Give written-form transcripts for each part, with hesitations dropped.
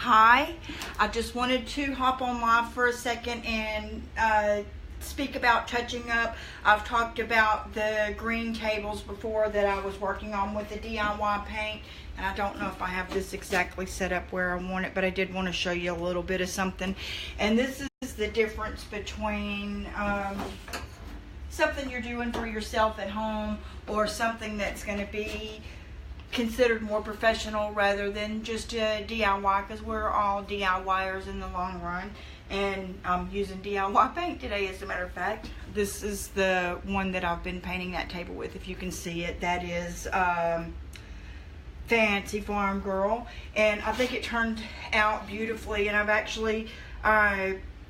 Hi, I just wanted to hop on live for a second and speak about touching up. I've talked about the green tables before that I was working on with the DIY paint, and I don't know if I have this exactly set up where I want it, but I did want to show you a little bit of something. And this is the difference between something you're doing for yourself at home or something that's going to be considered more professional rather than just a DIY, because we're all DIYers in the long run. And I'm using DIY paint today, as a matter of fact. This is the one that I've been painting that table with, if you can see it. That is Fancy Farm Girl, and I think it turned out beautifully. And I've actually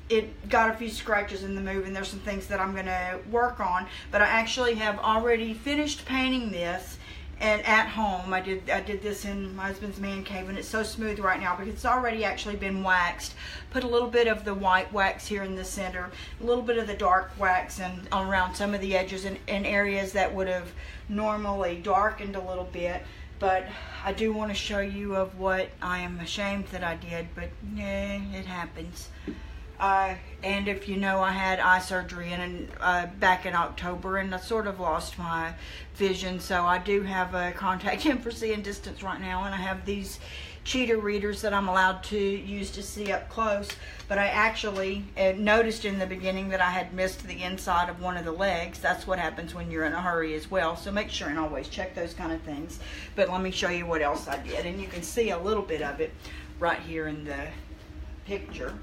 it got a few scratches in the move, and there's some things that I'm going to work on, but I actually have already finished painting this. And at home, I did this in my husband's man cave, and it's so smooth right now because it's already actually been waxed. Put a little bit of the white wax here in the center, a little bit of the dark wax and around some of the edges and areas that would have normally darkened a little bit. But I do want to show you of what I am ashamed that I did, but it happens. And if you know, I had eye surgery back in October, and I sort of lost my vision, so I do have a contact him for seeing distance right now, and I have these cheater readers that I'm allowed to use to see up close. But I actually noticed in the beginning that I had missed the inside of one of the legs. That's what happens when you're in a hurry as well, so make sure and always check those kind of things. But let me show you what else I did, and you can see a little bit of it right here in the picture.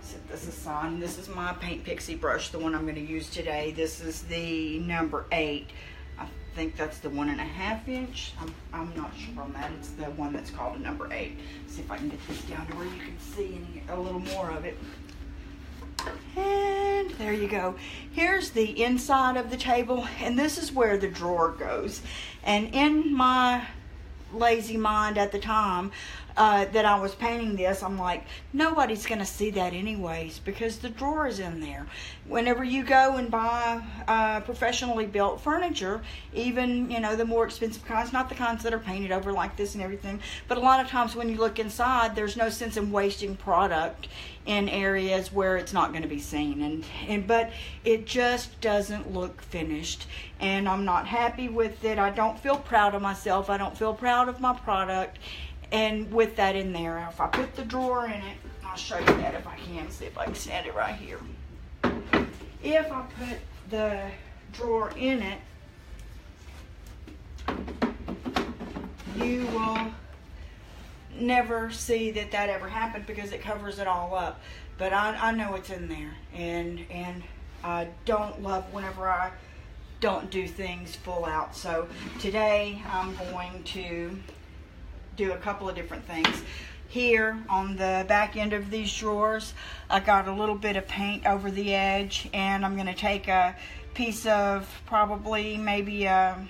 Set this aside. This is my Paint Pixie brush, the one I'm going to use today. This is the number 8. I think that's the 1.5 inch. I'm not sure on that. It's the one that's called a number 8. See if I can get this down to where you can see a little more of it. And there you go. Here's the inside of the table, and this is where the drawer goes. And in my lazy mind at the time that I was painting this, I'm like, nobody's going to see that anyways because the drawer is in there. Whenever you go and buy professionally built furniture, even, you know, the more expensive kinds, not the kinds that are painted over like this and everything, but a lot of times when you look inside, there's no sense in wasting product in areas where it's not going to be seen, but it just doesn't look finished, and I'm not happy with it. I don't feel proud of myself. I don't feel proud of my product. And with that in there, if I put the drawer in it, I'll show you that if I can. See if I can stand it right here. If I put the drawer in it, you will never see that ever happened because it covers it all up. But I know it's in there, and I don't love whenever I don't do things full out. So today I'm going to do a couple of different things. Here on the back end of these drawers, I got a little bit of paint over the edge, and I'm going to take a piece of probably maybe a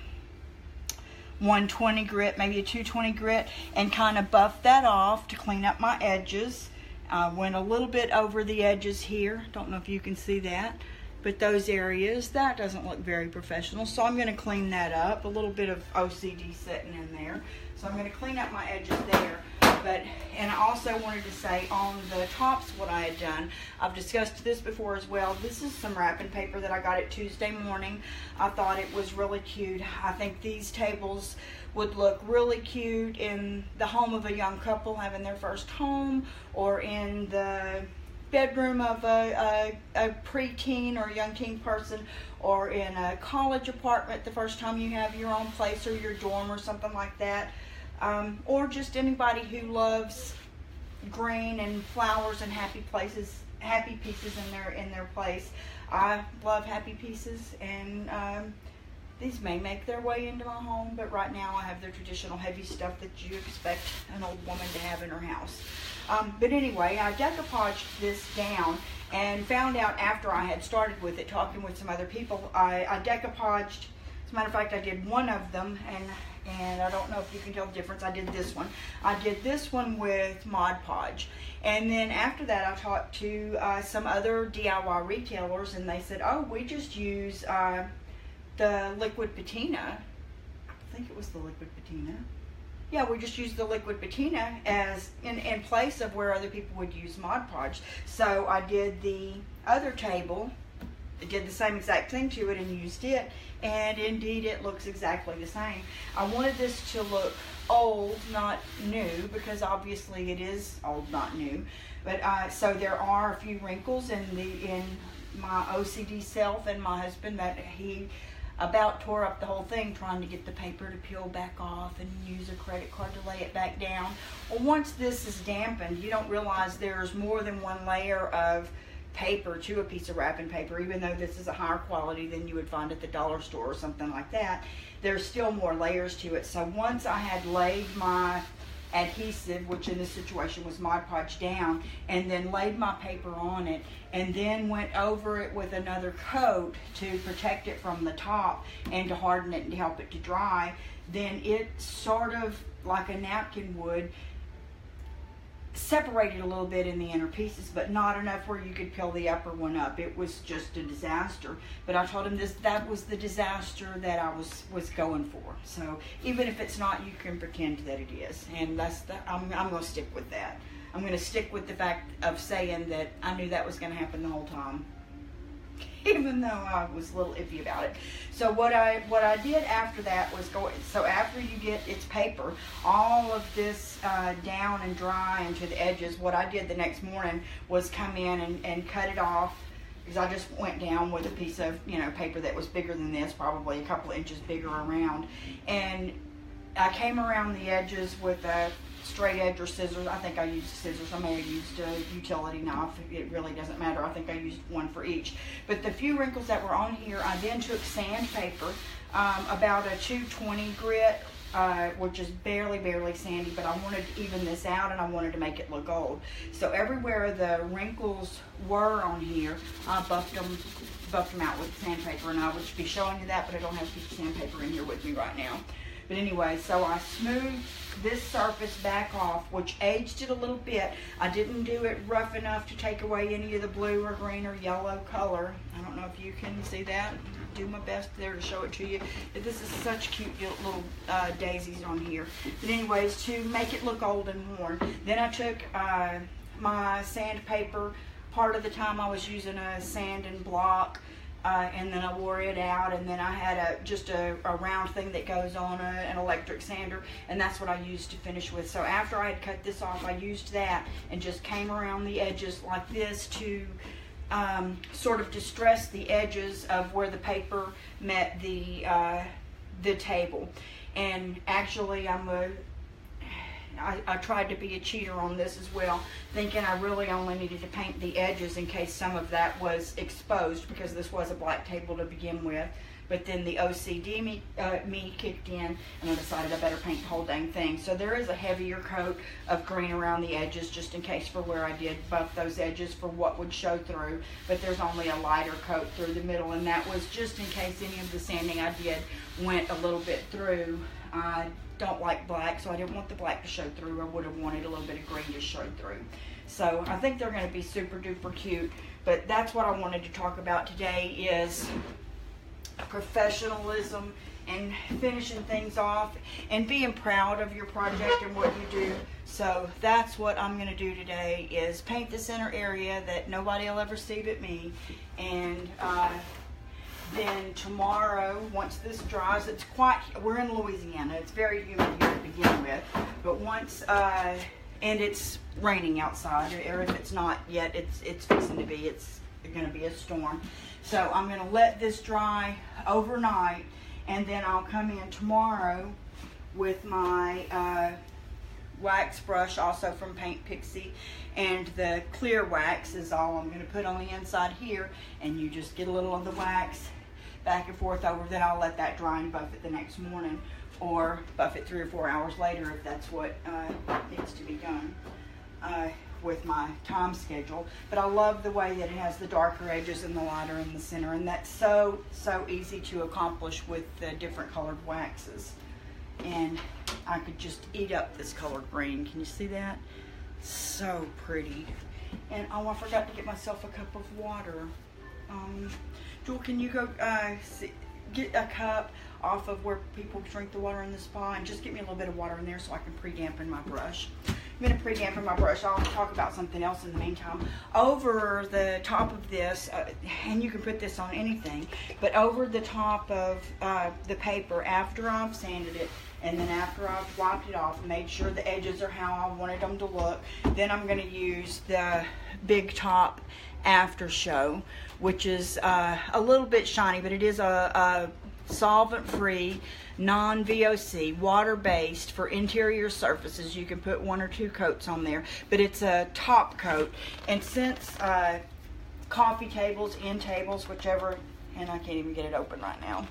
120 grit, maybe a 220 grit, and kind of buff that off to clean up my edges. Went a little bit over the edges here. Don't know if you can see that, but those areas, that doesn't look very professional, so I'm going to clean that up. A little bit of OCD sitting in there, so I'm going to clean up my edges there. And I also wanted to say on the tops what I had done. I've discussed this before as well. This is some wrapping paper that I got it Tuesday morning. I thought it was really cute. I think these tables would look really cute in the home of a young couple having their first home, or in the bedroom of a preteen or young teen person, or in a college apartment the first time you have your own place or your dorm or something like that. Or just anybody who loves green and flowers and happy pieces in their place. I love happy pieces, and these may make their way into my home, but right now I have the traditional heavy stuff that you expect an old woman to have in her house. But anyway, I decoupaged this down and found out after I had started with it, talking with some other people, I decoupaged. As a matter of fact, I did one of them, and I don't know if you can tell the difference. I did this one. I did this one with Mod Podge. And then after that, I talked to some other DIY retailers, and they said, oh, we just use the liquid patina. I think it was the liquid patina. yeah, we just use the liquid patina as in place of where other people would use Mod Podge. So I did the other table, did the same exact thing to it and used it, and indeed it looks exactly the same. I wanted this to look old, not new, because obviously it is old, not new. But so there are a few wrinkles in my OCD self and my husband that he about tore up the whole thing trying to get the paper to peel back off and use a credit card to lay it back down. Well, once this is dampened, you don't realize there's more than one layer of paper to a piece of wrapping paper. Even though this is a higher quality than you would find at the dollar store or something like that, there's still more layers to it. So once I had laid my adhesive, which in this situation was Mod Podge, down, and then laid my paper on it, and then went over it with another coat to protect it from the top and to harden it and to help it to dry, then it sort of, like a napkin would, separated a little bit in the inner pieces, but not enough where you could peel the upper one up. It was just a disaster. But I told him that was the disaster that I was going for. So even if it's not, you can pretend that it is, and I'm going to stick with that. I'm going to stick with the fact of saying that I knew that was going to happen the whole time, even though I was a little iffy about it. So what I did after that was so after you get its paper, all of this down and dry and to the edges, what I did the next morning was come in and cut it off, because I just went down with a piece of paper that was bigger than this, probably a couple of inches bigger around, and I came around the edges with a straight edge or scissors. I think I used scissors. I may have used a utility knife. It really doesn't matter. I think I used one for each. But the few wrinkles that were on here, I then took sandpaper, about a 220 grit, which is barely sandy, but I wanted to even this out and I wanted to make it look old. So everywhere the wrinkles were on here, I buffed them out with sandpaper, and I would be showing you that, but I don't have a piece of sandpaper in here with me right now. But anyway, so I smoothed this surface back off, which aged it a little bit. I didn't do it rough enough to take away any of the blue or green or yellow color. I don't know if you can see that. Do my best there to show it to you. This is such cute little daisies on here. But anyways, to make it look old and worn, then I took my sandpaper. Part of the time I was using a sand and block. And then I wore it out, and then I had just a round thing that goes on an electric sander, and that's what I used to finish with. So after I had cut this off, I used that and just came around the edges like this to sort of distress the edges of where the paper met the table. And actually I tried to be a cheater on this as well, thinking I really only needed to paint the edges in case some of that was exposed, because this was a black table to begin with. But then the OCD me kicked in, and I decided I better paint the whole dang thing. So there is a heavier coat of green around the edges, just in case for where I did buff those edges for what would show through. But there's only a lighter coat through the middle, and that was just in case any of the sanding I did went a little bit through. I don't like black, so I didn't want the black to show through. I would have wanted a little bit of green to show through. So I think they're going to be super duper cute. But that's what I wanted to talk about today, is professionalism and finishing things off and being proud of your project and what you do. So that's what I'm going to do today, is paint the center area that nobody will ever see but me. And then tomorrow, once this dries, we're in Louisiana, it's very humid here to begin with, but once, and it's raining outside, or if it's not yet, it's fixing to be, it's going to be a storm. So I'm going to let this dry overnight, and then I'll come in tomorrow with my wax brush, also from Paint Pixie, and the clear wax is all I'm going to put on the inside here, and you just get a little of the wax back and forth over. Then I'll let that dry and buff it the next morning, or buff it 3 or 4 hours later if that's what needs to be done with my time schedule. But I love the way that it has the darker edges and the lighter in the center, and that's so easy to accomplish with the different colored waxes. And I could just eat up this colored green. Can you see that? So pretty. And oh, I forgot to get myself a cup of water. Jewel, can you go get a cup? off of where people drink the water in the spa, and just get me a little bit of water in there so I can pre-dampen my brush. I'm going to pre-dampen my brush. I'll talk about something else in the meantime. Over the top of this, and you can put this on anything, but over the top of the paper, after I've sanded it, and then after I've wiped it off, made sure the edges are how I wanted them to look, then I'm going to use the Big Top After Show, which is a little bit shiny, but it is a solvent-free, non-VOC, water-based for interior surfaces. You can put 1 or 2 coats on there, but it's a top coat. And since coffee tables, end tables, whichever, and I can't even get it open right now.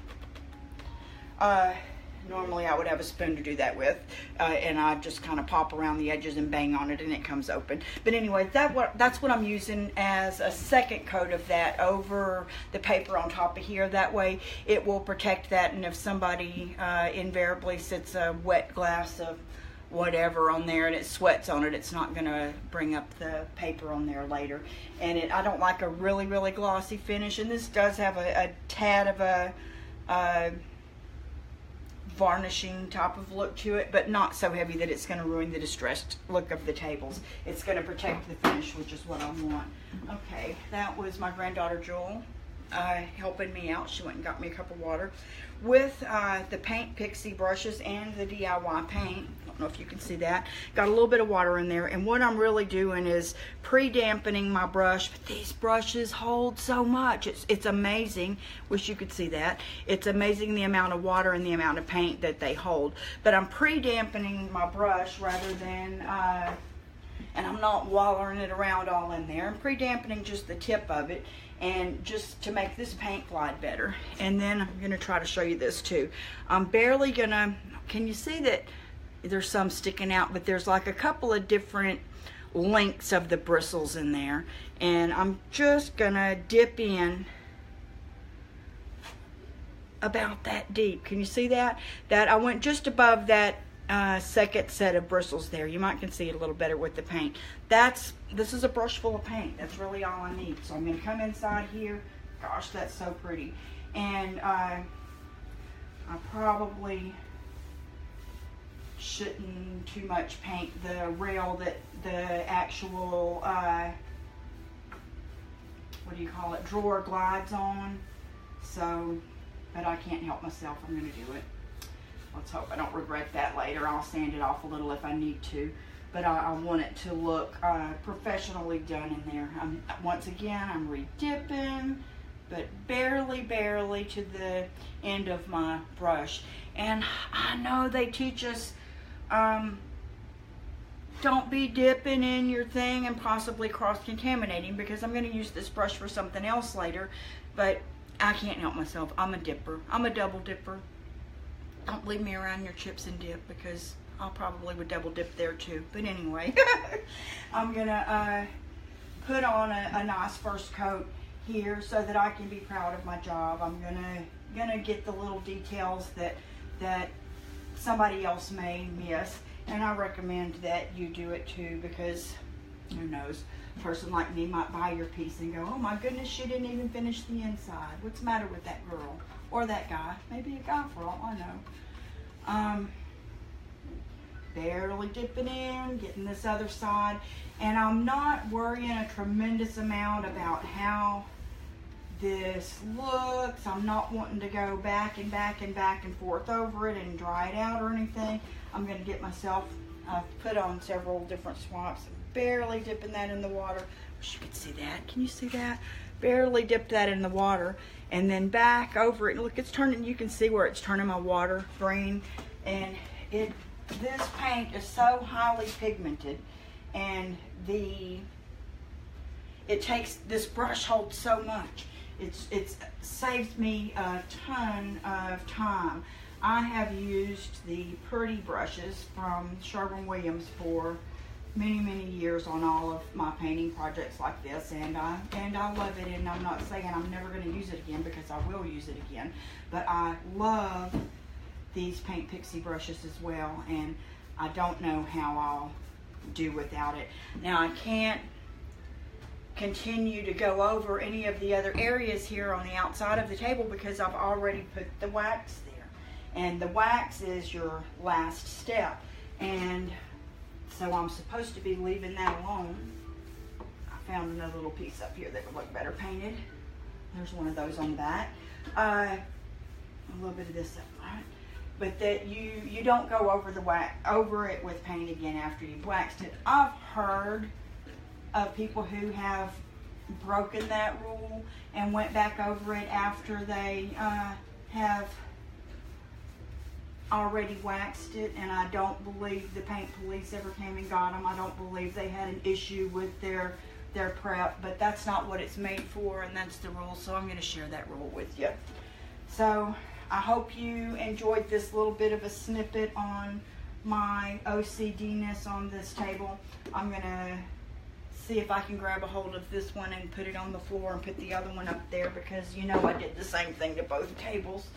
Normally I would have a spoon to do that with, and I just kind of pop around the edges and bang on it and it comes open. But anyway, that's what I'm using as a second coat of that over the paper on top of here. That way it will protect that, and if somebody invariably sits a wet glass of whatever on there and it sweats on it, it's not going to bring up the paper on there later. And I don't like a really, really glossy finish, and this does have a tad of a varnishing type of look to it, but not so heavy that it's going to ruin the distressed look of the tables. It's going to protect the finish, which is what I want. Okay, that was my granddaughter Jewel helping me out. She went and got me a cup of water with the Paint Pixie brushes and the DIY paint. I don't know if you can see that. Got a little bit of water in there, and what I'm really doing is pre-dampening my brush. But these brushes hold so much. It's amazing. Wish you could see that. It's amazing the amount of water and the amount of paint that they hold. But I'm pre-dampening my brush rather than and I'm not wallering it around all in there. I'm pre-dampening just the tip of it, and just to make this paint glide better. And then I'm going to try to show you this too. I'm barely going to, can you see that there's some sticking out, but there's like a couple of different lengths of the bristles in there. And I'm just going to dip in about that deep. Can you see that? That I went just above that second set of bristles there. You might can see it a little better with the paint. This is a brush full of paint. That's really all I need. So I'm going to come inside here. Gosh, that's so pretty. And I probably shouldn't too much paint the rail that the actual what do you call it, drawer glides on. So, but I can't help myself. I'm going to do it. Let's hope I don't regret that later. I'll sand it off a little if I need to. But I want it to look professionally done in there. Once again, I'm re-dipping, but barely to the end of my brush. And I know they teach us don't be dipping in your thing and possibly cross-contaminating, because I'm going to use this brush for something else later. But I can't help myself. I'm a dipper. I'm a double dipper. Don't leave me around your chips and dip, because I probably would double dip there too. But anyway, I'm gonna put on a nice first coat here so that I can be proud of my job. I'm gonna get the little details that somebody else may miss, and I recommend that you do it too, because who knows, a person like me might buy your piece and go, oh my goodness, she didn't even finish the inside. What's the matter with that girl? Or that guy, maybe a guy for all I know. Barely dipping in, getting this other side, and I'm not worrying a tremendous amount about how this looks. I'm not wanting to go back and forth over it and dry it out or anything. I'm going to get myself, put on several different swabs, barely dipping that in the water. Wish you could see that. Can you see that? Barely dip that in the water, and then back over it. Look, it's turning. You can see where it's turning my water green, and this paint is so highly pigmented, and it takes, this brush holds so much. It's saved me a ton of time. I have used the Purdy brushes from Sherwin-Williams for many years on all of my painting projects like this, and I love it. And I'm not saying I'm never going to use it again, because I will use it again, but I love these Paint Pixie brushes as well, and I don't know how I'll do without it. Now I can't continue to go over any of the other areas here on the outside of the table because I've already put the wax there. And the wax is your last step. And so I'm supposed to be leaving that alone. I found another little piece up here that would look better painted. There's one of those on the back. A little bit of this up front. But that you don't go over it with paint again after you've waxed it. I've heard of people who have broken that rule and went back over it after they have already waxed it, and I don't believe the paint police ever came and got them. I don't believe they had an issue with their prep, but that's not what it's made for, and that's the rule, so I'm going to share that rule with you. So I hope you enjoyed this little bit of a snippet on my OCD-ness on this table. I'm going to see if I can grab a hold of this one and put it on the floor and put the other one up there, because you know I did the same thing to both tables.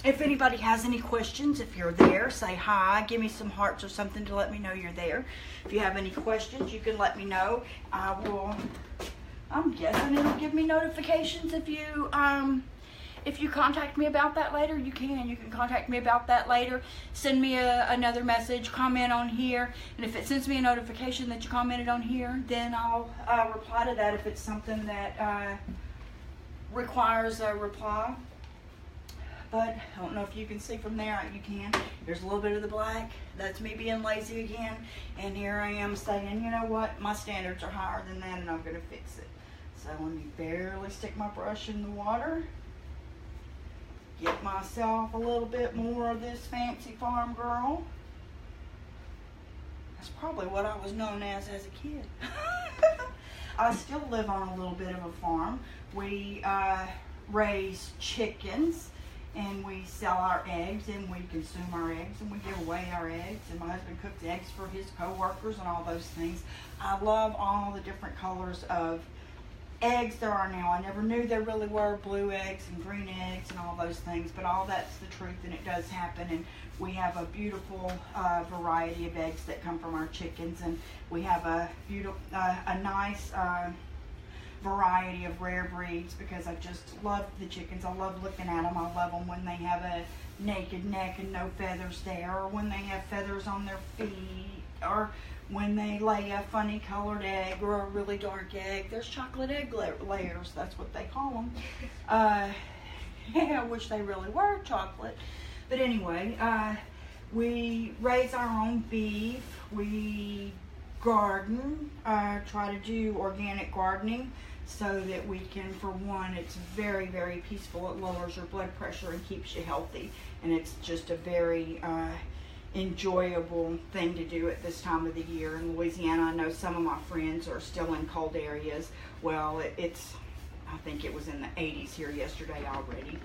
If anybody has any questions, if you're there, say hi, give me some hearts or something to let me know you're there. If you have any questions, you can let me know. I'm guessing it'll give me notifications if you contact me about that later. You can contact me about that later. Send me another message, comment on here, and if it sends me a notification that you commented on here, then I'll reply to that if it's something that requires a reply. But I don't know if you can see from there. You can. There's a little bit of the black. That's me being lazy again. And here I am saying, you know what, my standards are higher than that, and I'm going to fix it. So let me barely stick my brush in the water. Get myself a little bit more of this Fancy Farm Girl. That's probably what I was known as a kid. I still live on a little bit of a farm. We raise chickens, and we sell our eggs, and we consume our eggs, and we give away our eggs, and my husband cooks eggs for his co-workers and all those things. I love all the different colors of eggs there are now. I never knew there really were blue eggs and green eggs and all those things, but all that's the truth, and it does happen. And we have a beautiful variety of eggs that come from our chickens, and we have a beautiful, a nice variety of rare breeds, because I just love the chickens. I love looking at them. I love them when they have a naked neck and no feathers there, or when they have feathers on their feet, or when they lay a funny colored egg or a really dark egg. There's chocolate egg layers, that's what they call them. I wish they really were chocolate. But anyway, we raise our own beef. We garden, try to do organic gardening, so that we can, for one, it's very, very peaceful. It lowers your blood pressure and keeps you healthy. And it's just a very enjoyable thing to do at this time of the year. In Louisiana, I know some of my friends are still in cold areas. Well, I think it was in the 80s here yesterday already.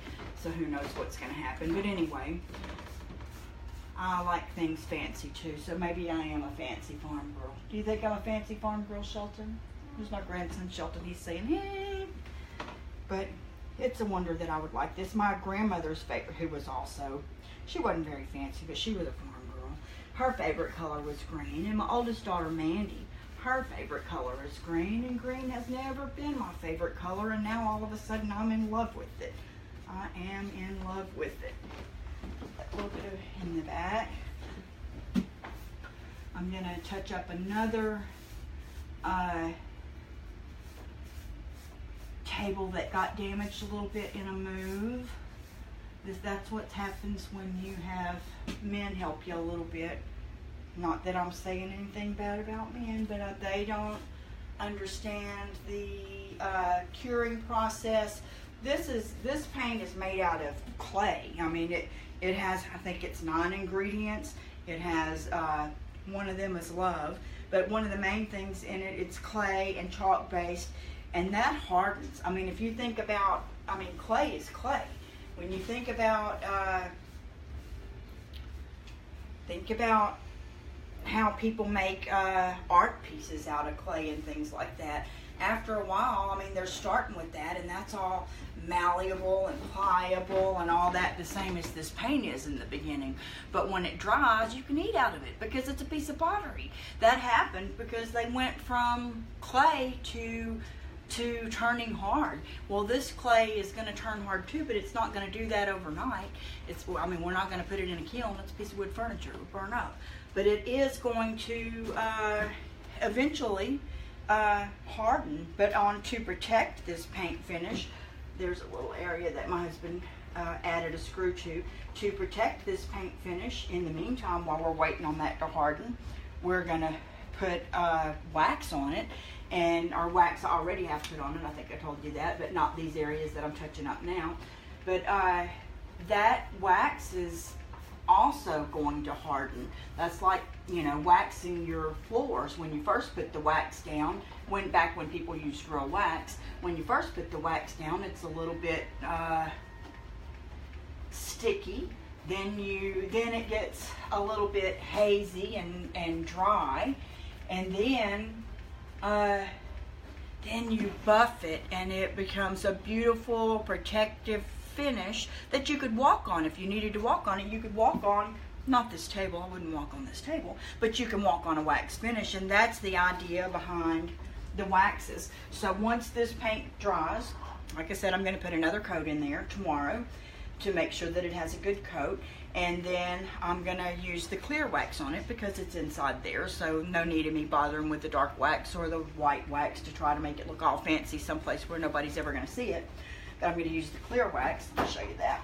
So who knows what's going to happen. But anyway, I like things fancy too. So maybe I am a fancy farm girl. Do you think I'm a fancy farm girl, Shelton? There's my grandson Shelton. He's saying, hey. But it's a wonder that I would like this. My grandmother's favorite, who was also, she wasn't very fancy, but she was a farm girl. Her favorite color was green. And my oldest daughter, Mandy, her favorite color is green. And green has never been my favorite color. And now all of a sudden I'm in love with it. I am in love with it. A little bit of in the back. I'm going to touch up another table that got damaged a little bit in a move. That's what happens when you have men help you a little bit. Not that I'm saying anything bad about men, but they don't understand the curing process. This paint is made out of clay. I mean, it has, I think it's 9 ingredients. It has, one of them is love, but one of the main things in it, it's clay and chalk based, and that hardens. I mean, if you think about, I mean, clay is clay. When you think about how people make art pieces out of clay and things like that, after a while, I mean, they're starting with that, and that's all malleable and pliable and all that, the same as this paint is in the beginning. But when it dries, you can eat out of it because it's a piece of pottery. That happened because they went from clay to to turning hard. Well, this clay is going to turn hard too, but it's not going to do that overnight. I mean, we're not going to put it in a kiln. It's a piece of wood furniture. It will burn up. But it is going to eventually harden. But to protect this paint finish, there's a little area that my husband added a screw to protect this paint finish. In the meantime, while we're waiting on that to harden, we're going to put wax on it. And our wax I already have put on it, I think I told you that, but not these areas that I'm touching up now. But that wax is also going to harden. That's like, you know, waxing your floors. When you first put the wax down, back when people used real wax, when you first put the wax down, it's a little bit sticky. Then it gets a little bit hazy and dry, and then you buff it, and it becomes a beautiful protective finish that you could walk on. If you needed to walk on it, you could walk on, not this table, I wouldn't walk on this table, but you can walk on a wax finish. And that's the idea behind the waxes. So once this paint dries, like I said, I'm going to put another coat in there tomorrow to make sure that it has a good coat. And then I'm going to use the clear wax on it because it's inside there, so no need of me bothering with the dark wax or the white wax to try to make it look all fancy someplace where nobody's ever going to see it. But I'm going to use the clear wax. I'll show you that.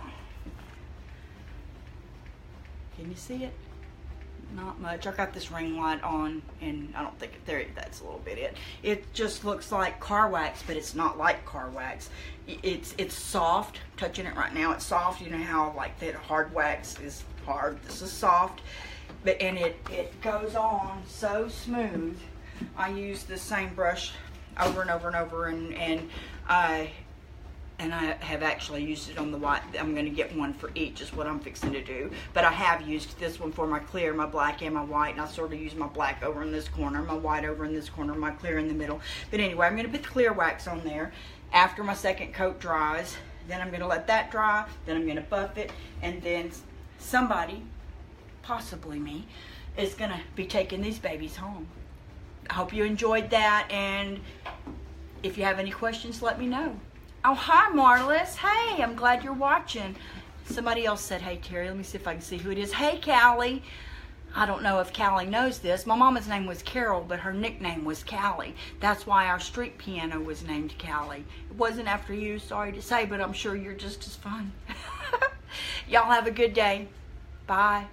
Can you see it? Not much. I got this ring light on, and I don't think that's a little bit it. It just looks like car wax, but it's not like car wax. It's soft. Touching it right now, it's soft. You know how like that hard wax is hard. This is soft, and it goes on so smooth. I use the same brush over and over and over, and I have actually used it on the white. I'm going to get one for each is what I'm fixing to do. But I have used this one for my clear, my black, and my white. And I sort of use my black over in this corner, my white over in this corner, my clear in the middle. But anyway, I'm going to put the clear wax on there after my second coat dries. Then I'm going to let that dry. Then I'm going to buff it. And then somebody, possibly me, is going to be taking these babies home. I hope you enjoyed that. And if you have any questions, let me know. Oh, hi, Marlis. Hey, I'm glad you're watching. Somebody else said, hey, Terry. Let me see if I can see who it is. Hey, Callie. I don't know if Callie knows this. My mama's name was Carol, but her nickname was Callie. That's why our street piano was named Callie. It wasn't after you, sorry to say, but I'm sure you're just as fun. Y'all have a good day. Bye.